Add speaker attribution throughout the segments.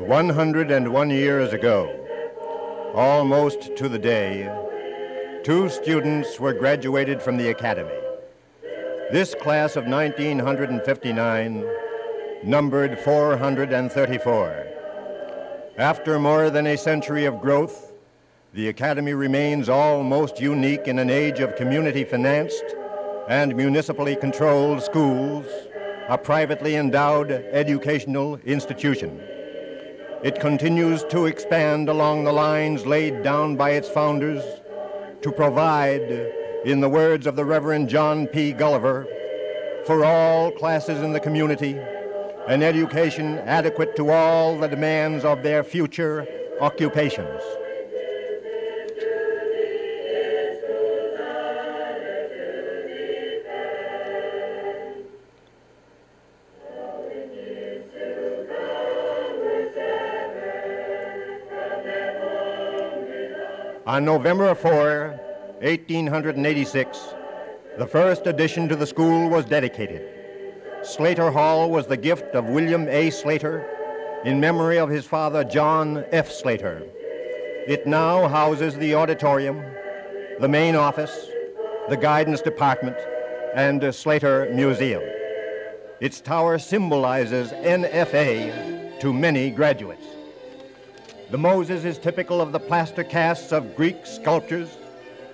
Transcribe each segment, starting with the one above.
Speaker 1: 101 years ago, almost to the day, 2 students were graduated from the Academy. This class of 1959 numbered 434. After more than a century of growth, the Academy remains almost unique in an age of community-financed and municipally controlled schools, a privately endowed educational institution. It continues to expand along the lines laid down by its founders to provide, in the words of the Reverend John P. Gulliver, for all classes in the community, an education adequate to all the demands of their future occupations. On November 4, 1886, the first addition to the school was dedicated. Slater Hall was the gift of William A. Slater in memory of his father, John F. Slater. It now houses the auditorium, the main office, the guidance department, and a Slater Museum. Its tower symbolizes NFA to many graduates. The Moses is typical of the plaster casts of Greek sculptures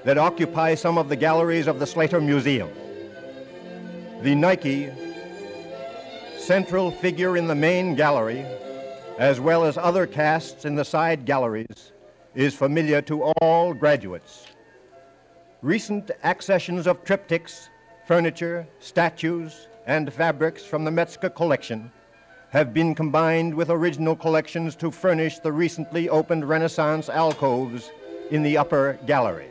Speaker 1: that occupy some of the galleries of the Slater Museum. The Nike, central figure in the main gallery, as well as other casts in the side galleries, is familiar to all graduates. Recent accessions of triptychs, furniture, statues, and fabrics from the Metzger collection have been combined with original collections to furnish the recently opened Renaissance alcoves in the upper gallery.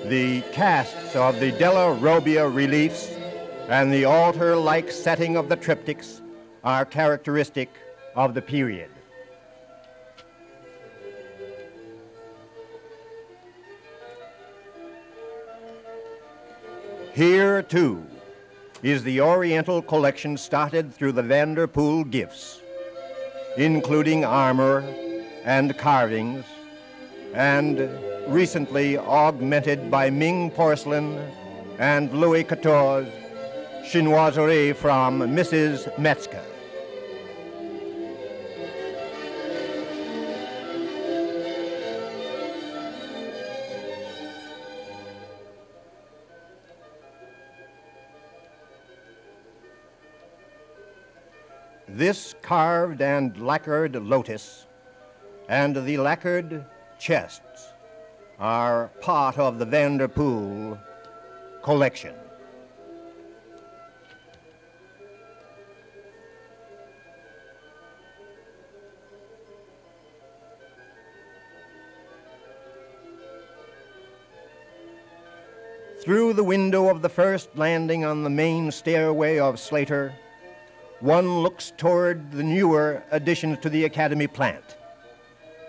Speaker 1: The casts of the Della Robbia reliefs and the altar-like setting of the triptychs are characteristic of the period. Here, too, is the Oriental collection started through the Vanderpool gifts, including armor and carvings, and recently augmented by Ming porcelain and Louis XIV's chinoiserie from Mrs. Metzger. This carved and lacquered lotus and the lacquered chests are part of the Vanderpool collection. Through the window of the first landing on the main stairway of Slater, one looks toward the newer additions to the Academy plant.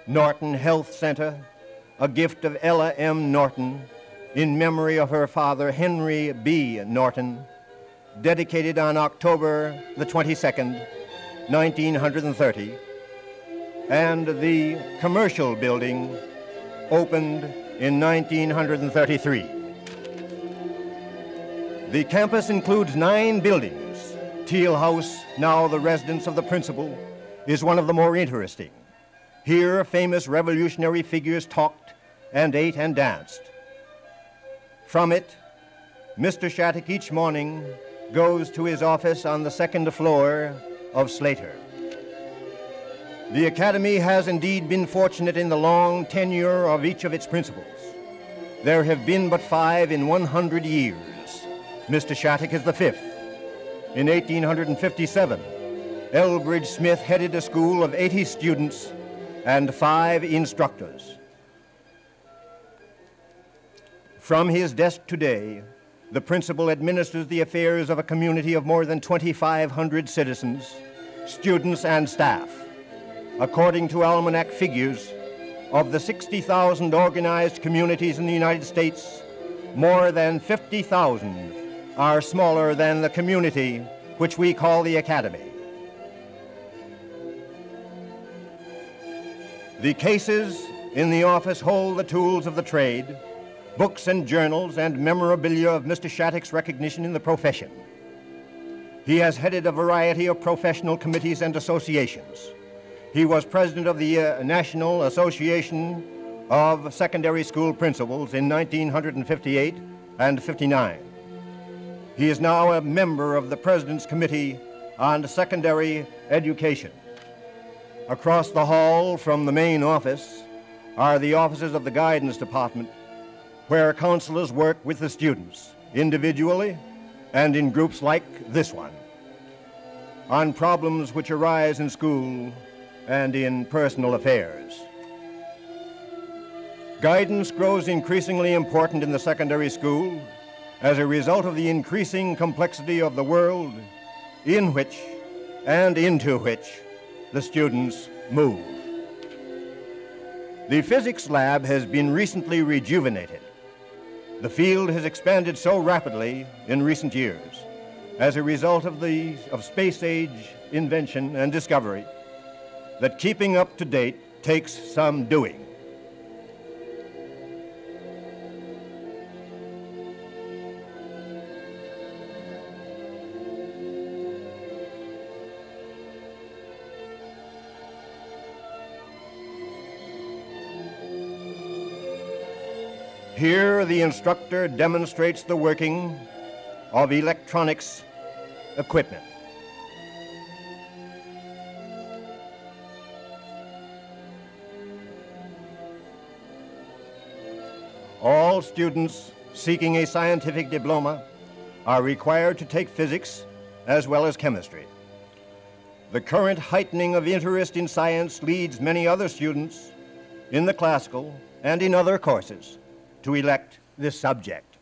Speaker 1: Norton Health Center, a gift of Ella M. Norton in memory of her father, Henry B. Norton, dedicated on October the 22nd, 1930, and the commercial building opened in 1933. The campus includes 9 buildings. Teal House, now the residence of the principal, is one of the more interesting. Here, famous revolutionary figures talked and ate and danced. From it, Mr. Shattuck each morning goes to his office on the 2nd floor of Slater. The Academy has indeed been fortunate in the long tenure of each of its principals. There have been but 5 in 100 years. Mr. Shattuck is the 5th. In 1857, Elbridge Smith headed a school of 80 students and 5 instructors. From his desk today, the principal administers the affairs of a community of more than 2,500 citizens, students and staff. According to almanac figures, of the 60,000 organized communities in the United States, more than 50,000 are smaller than the community which we call the Academy. The cases in the office hold the tools of the trade, books and journals and memorabilia of Mr. Shattuck's recognition in the profession. He has headed a variety of professional committees and associations. He was president of the National Association of Secondary School Principals in 1958 and 59. He is now a member of the President's Committee on Secondary Education. Across the hall from the main office are the offices of the Guidance Department, where counselors work with the students, individually and in groups like this one, on problems which arise in school and in personal affairs. Guidance grows increasingly important in the secondary school as a result of the increasing complexity of the world in which and into which the students move. The physics lab has been recently rejuvenated. The field has expanded so rapidly in recent years as a result of space-age invention and discovery that keeping up to date takes some doing. Here, the instructor demonstrates the working of electronics equipment. All students seeking a scientific diploma are required to take physics as well as chemistry. The current heightening of interest in science leads many other students in the classical and in other courses to elect this subject.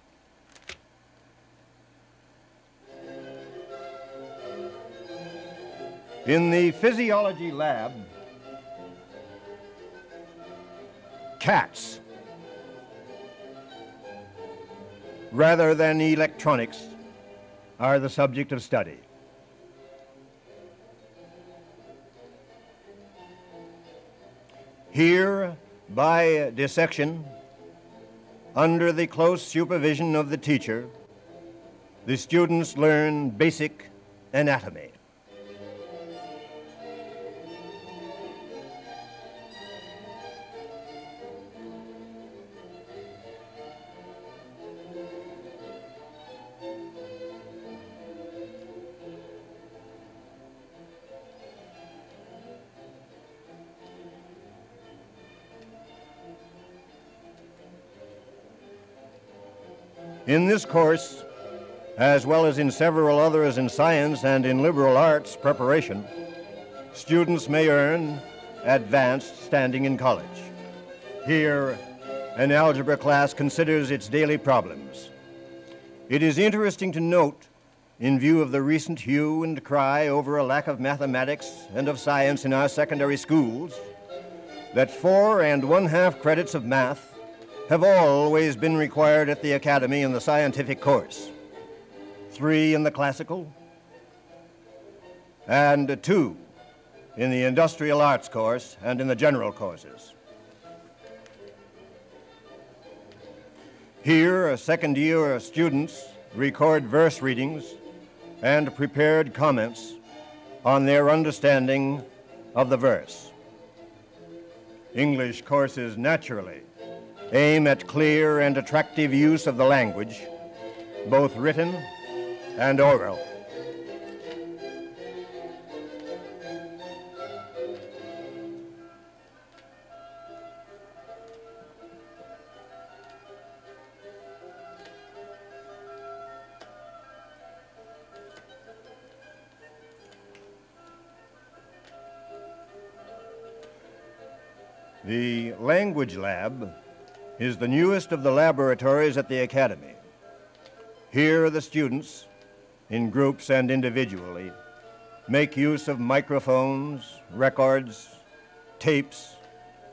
Speaker 1: In the physiology lab, cats, rather than electronics, are the subject of study. Here, by dissection, under the close supervision of the teacher, the students learn basic anatomy. In this course, as well as in several others in science and in liberal arts preparation, students may earn advanced standing in college. Here, an algebra class considers its daily problems. It is interesting to note, in view of the recent hue and cry over a lack of mathematics and of science in our secondary schools, that 4 1/2 credits of math have always been required at the Academy in the scientific course, 3 in the classical, and 2 in the industrial arts course and in the general courses. Here, second-year students record verse readings and prepared comments on their understanding of the verse. English courses naturally aim at clear and attractive use of the language, both written and oral. The language lab is the newest of the laboratories at the Academy. Here the students, in groups and individually, make use of microphones, records, tapes,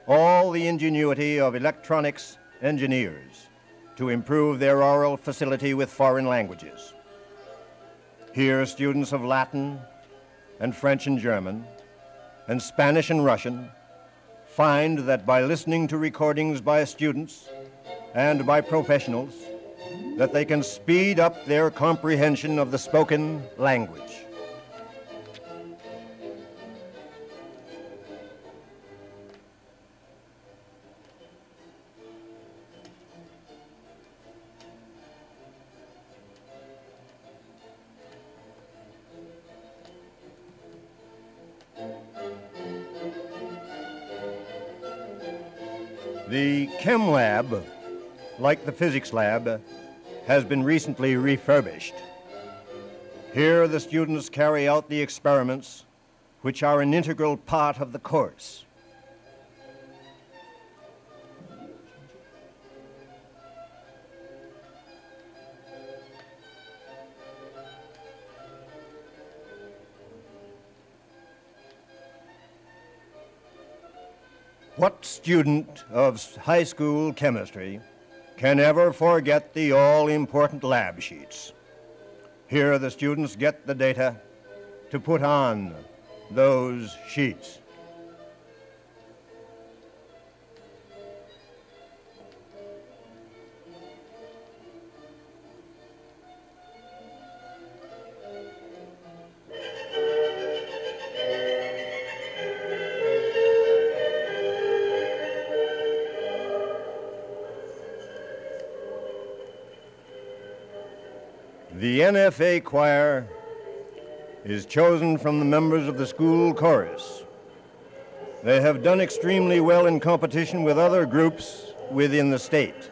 Speaker 1: all the ingenuity of electronics engineers to improve their oral facility with foreign languages. Here, students of Latin and French and German and Spanish and Russian find that by listening to recordings by students and by professionals, that they can speed up their comprehension of the spoken language. The chem lab, like the physics lab, has been recently refurbished. Here the students carry out the experiments which are an integral part of the course. What student of high school chemistry can ever forget the all-important lab sheets? Here the students get the data to put on those sheets. The NFA choir is chosen from the members of the school chorus. They have done extremely well in competition with other groups within the state.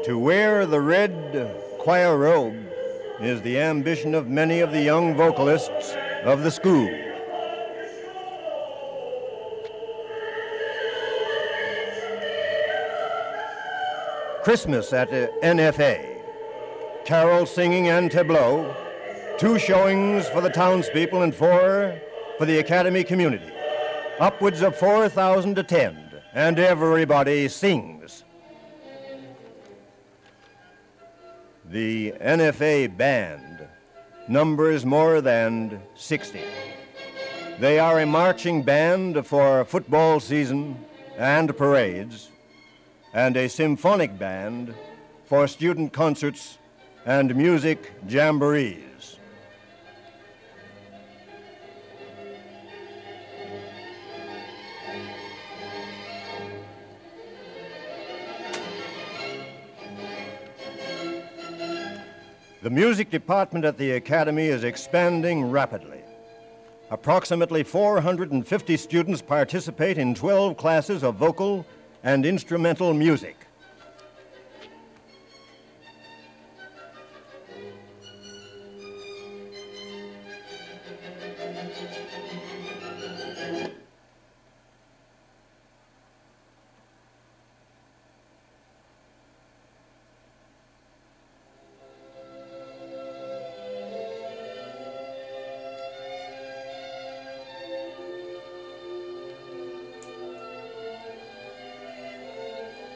Speaker 1: To wear the red choir robe is the ambition of many of the young vocalists of the school. Christmas at NFA, carol singing and tableau, 2 showings for the townspeople and 4 for the academy community. Upwards of 4,000 attend, and everybody sings. The NFA band numbers more than 60. They are a marching band for football season and parades, and a symphonic band for student concerts and music jamborees. The music department at the Academy is expanding rapidly. Approximately 450 students participate in 12 classes of vocal and instrumental music.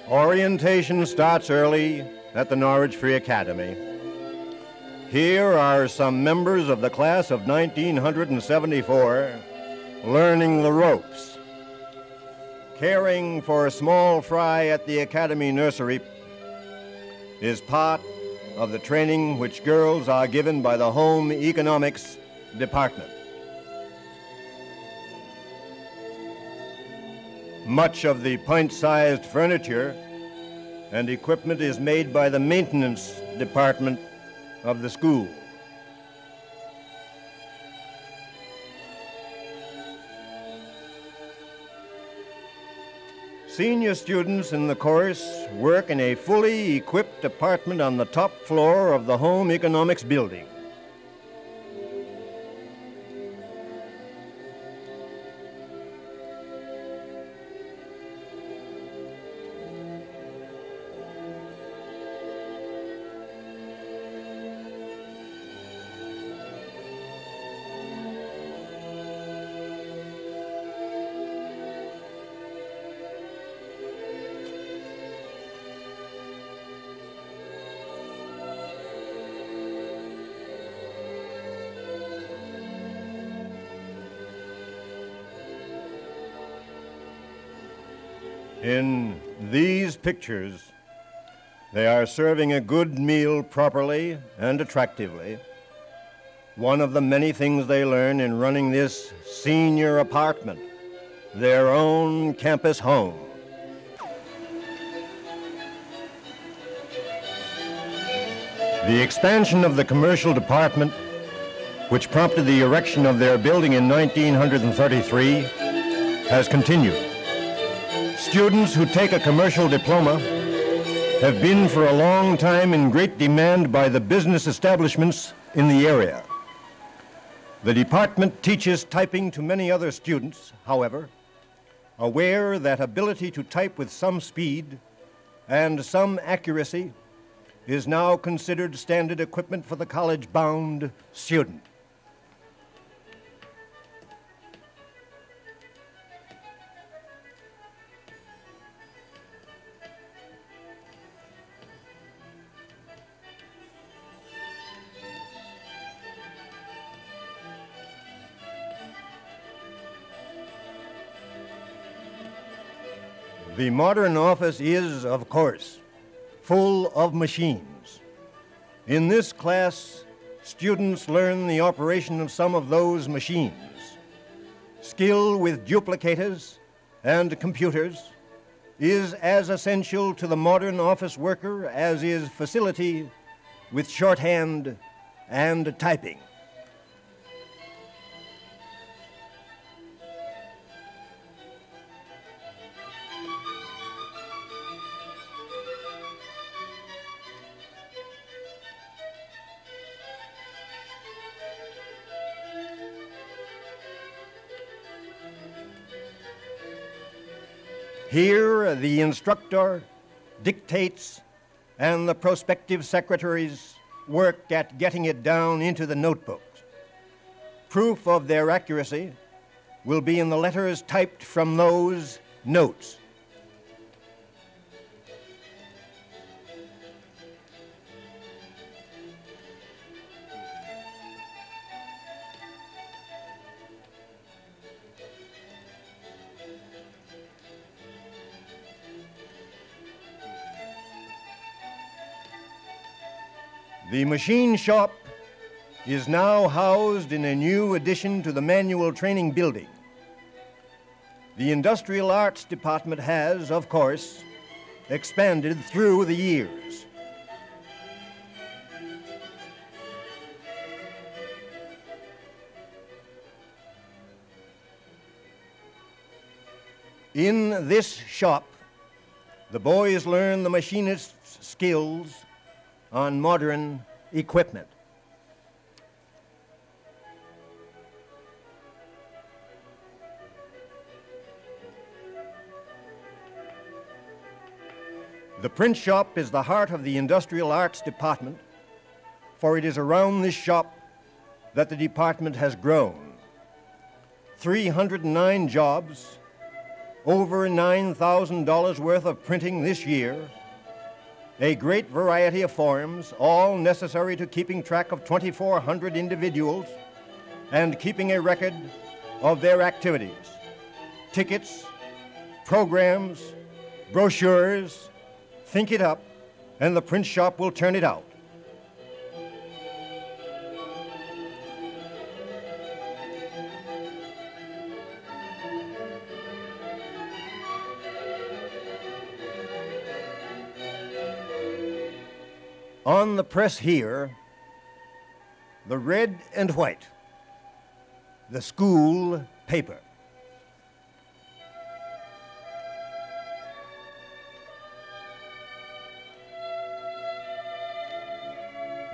Speaker 1: Orientation starts early at the Norwich Free Academy. Here are some members of the class of 1974 learning the ropes. Caring for small fry at the Academy nursery is part of the training which girls are given by the Home Economics Department. Much of the pint-sized furniture and equipment is made by the maintenance department of the school. Senior students in the course work in a fully equipped apartment on the top floor of the Home Economics Building. In these pictures, they are serving a good meal properly and attractively, one of the many things they learn in running this senior apartment, their own campus home. The expansion of the commercial department, which prompted the erection of their building in 1933, has continued. Students who take a commercial diploma have been for a long time in great demand by the business establishments in the area. The department teaches typing to many other students, however, aware that ability to type with some speed and some accuracy is now considered standard equipment for the college-bound student. The modern office is, of course, full of machines. In this class, students learn the operation of some of those machines. Skill with duplicators and computers is as essential to the modern office worker as is facility with shorthand and typing. Here, the instructor dictates and the prospective secretaries work at getting it down into the notebooks. Proof of their accuracy will be in the letters typed from those notes. The machine shop is now housed in a new addition to the manual training building. The Industrial Arts Department has, of course, expanded through the years. In this shop, the boys learn the machinist's skills on modern equipment. The print shop is the heart of the Industrial Arts Department, for it is around this shop that the department has grown. 309 jobs, over $9,000 worth of printing this year, a great variety of forms, all necessary to keeping track of 2,400 individuals and keeping a record of their activities. Tickets, programs, brochures, think it up, and the print shop will turn it out. On the press here, the red and white, the school paper.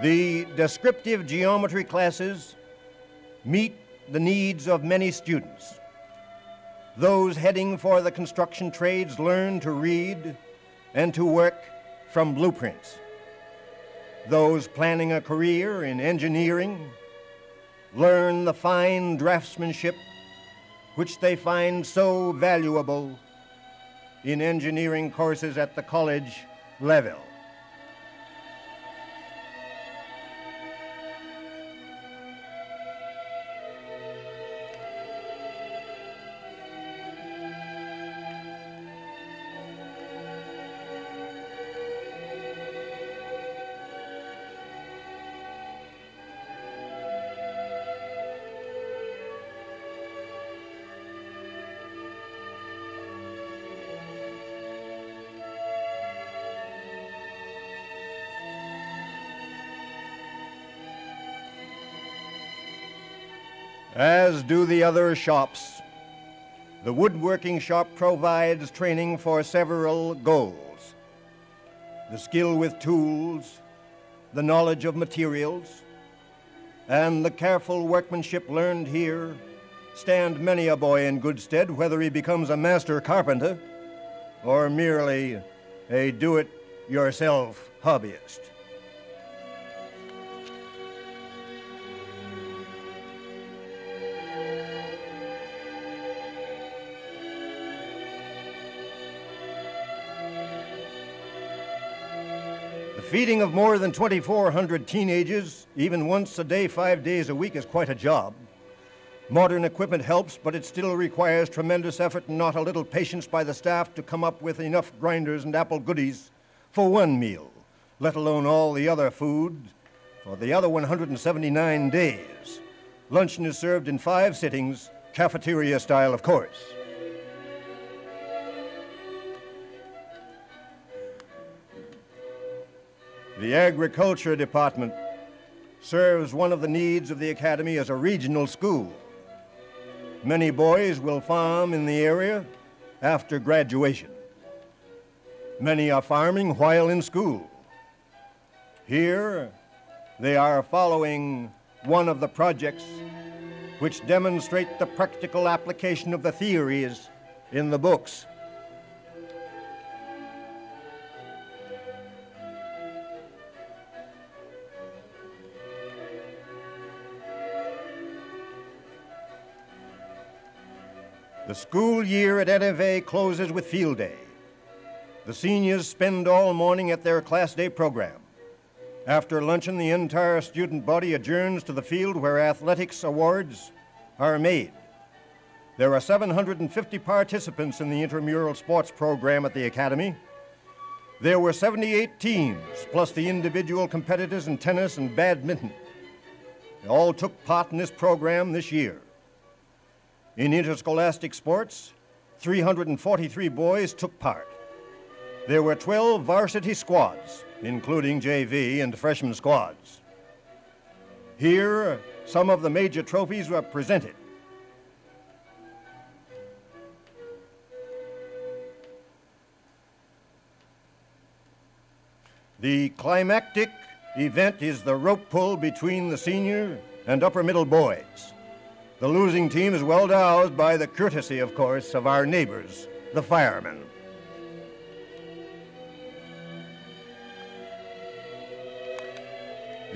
Speaker 1: The descriptive geometry classes meet the needs of many students. Those heading for the construction trades learn to read and to work from blueprints. Those planning a career in engineering learn the fine draftsmanship which they find so valuable in engineering courses at the college level. As do the other shops, the woodworking shop provides training for several goals: the skill with tools, the knowledge of materials, and the careful workmanship learned here stand many a boy in good stead, whether he becomes a master carpenter or merely a do-it-yourself hobbyist. The feeding of more than 2,400 teenagers, even once a day, 5 days a week, is quite a job. Modern equipment helps, but it still requires tremendous effort and not a little patience by the staff to come up with enough grinders and apple goodies for one meal, let alone all the other food for the other 179 days. Luncheon is served in 5 sittings, cafeteria style, of course. The Agriculture Department serves one of the needs of the Academy as a regional school. Many boys will farm in the area after graduation. Many are farming while in school. Here, they are following one of the projects which demonstrate the practical application of the theories in the books. The school year at NFA closes with field day. The seniors spend all morning at their class day program. After luncheon, the entire student body adjourns to the field where athletics awards are made. There are 750 participants in the intramural sports program at the Academy. There were 78 teams, plus the individual competitors in tennis and badminton. They all took part in this program this year. In interscholastic sports, 343 boys took part. There were 12 varsity squads, including JV and freshman squads. Here, some of the major trophies were presented. The climactic event is the rope pull between the senior and upper middle boys. The losing team is well doused by the courtesy, of course, of our neighbors, the firemen.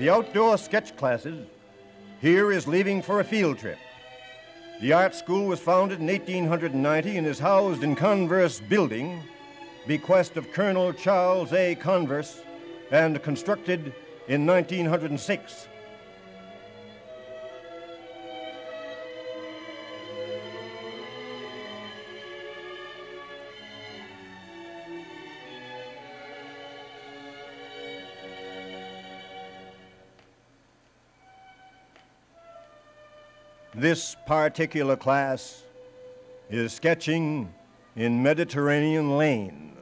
Speaker 1: The outdoor sketch classes here is leaving for a field trip. The art school was founded in 1890 and is housed in Converse Building, bequest of Colonel Charles A. Converse, and constructed in 1906. This particular class is sketching in Mediterranean Lane.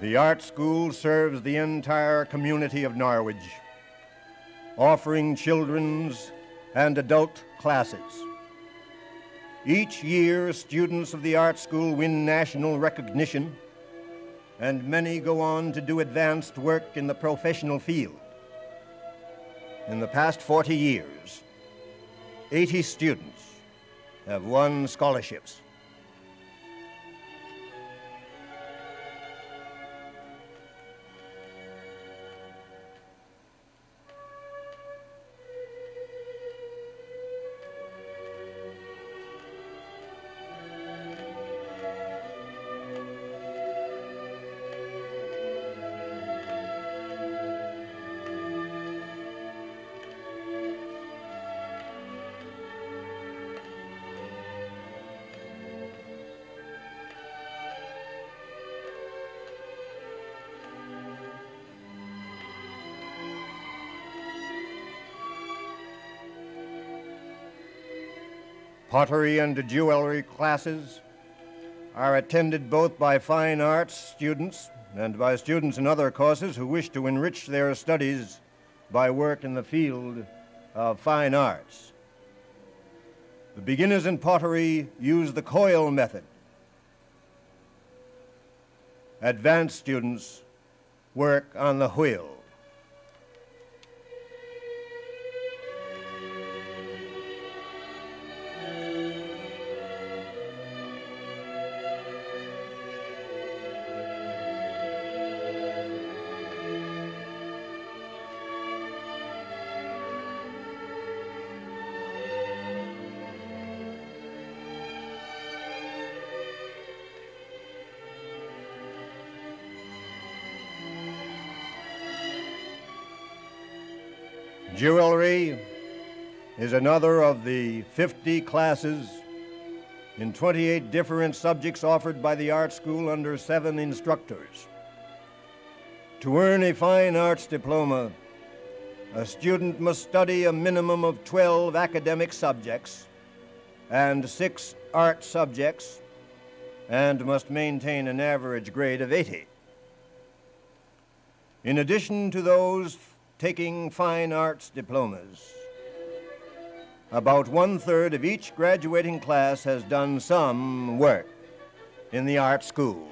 Speaker 1: The art school serves the entire community of Norwich, offering children's and adult classes. Each year, students of the art school win national recognition, and many go on to do advanced work in the professional field. In the past 40 years, 80 students have won scholarships. Pottery and jewelry classes are attended both by fine arts students and by students in other courses who wish to enrich their studies by work in the field of fine arts. The beginners in pottery use the coil method. Advanced students work on the wheel. Jewelry is another of the 50 classes in 28 different subjects offered by the art school under 7 instructors. To earn a fine arts diploma, a student must study a minimum of 12 academic subjects and 6 art subjects and must maintain an average grade of 80. In addition to those taking fine arts diplomas, about 1/3 of each graduating class has done some work in the art school.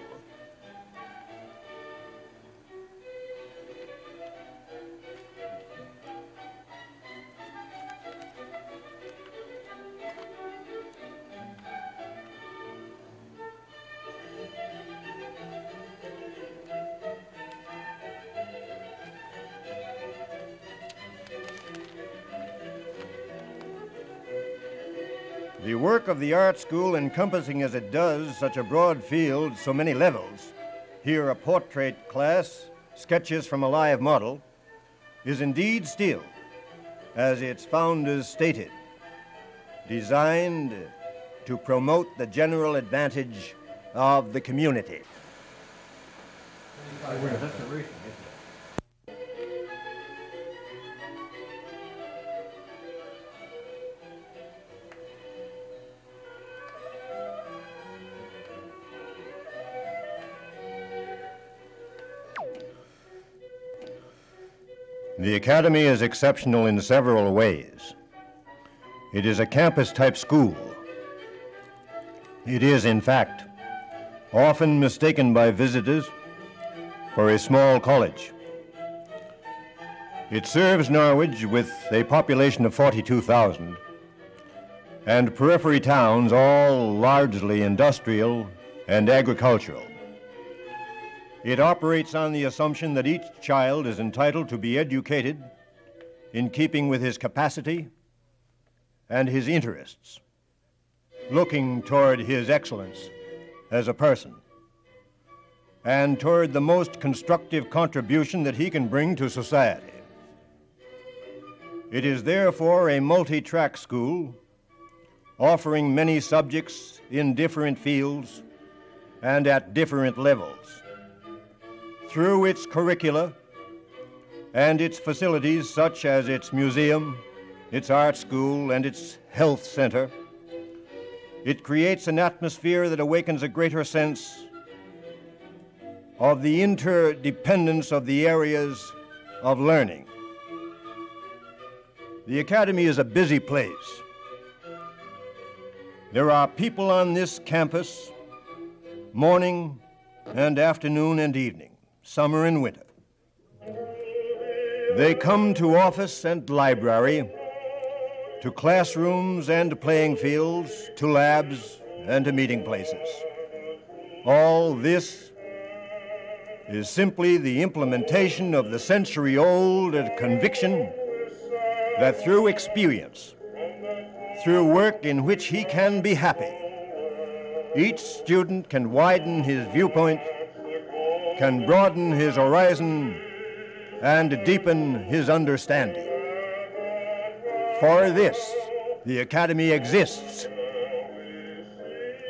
Speaker 1: The work of the art school, encompassing as it does such a broad field, so many levels, here a portrait class, sketches from a live model, is indeed still, as its founders stated, designed to promote the general advantage of the community. The Academy is exceptional in several ways. It is a campus-type school. It is, in fact, often mistaken by visitors for a small college. It serves Norwich with a population of 42,000 and periphery towns, all largely industrial and agricultural. It operates on the assumption that each child is entitled to be educated in keeping with his capacity and his interests, looking toward his excellence as a person and toward the most constructive contribution that he can bring to society. It is therefore a multi-track school offering many subjects in different fields and at different levels. Through its curricula and its facilities, such as its museum, its art school, and its health center, it creates an atmosphere that awakens a greater sense of the interdependence of the areas of learning. The Academy is a busy place. There are people on this campus morning and afternoon and evening, summer and winter. They come to office and library, to classrooms and playing fields, to labs and to meeting places. All this is simply the implementation of the century-old conviction that through experience, through work in which he can be happy, each student can widen his viewpoint, can broaden his horizon, and deepen his understanding. For this, the Academy exists.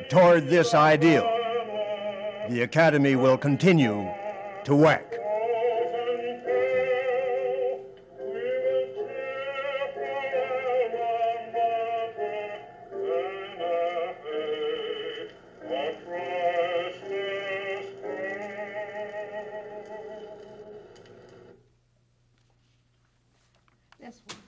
Speaker 1: Toward this ideal, the Academy will continue to work.
Speaker 2: This one.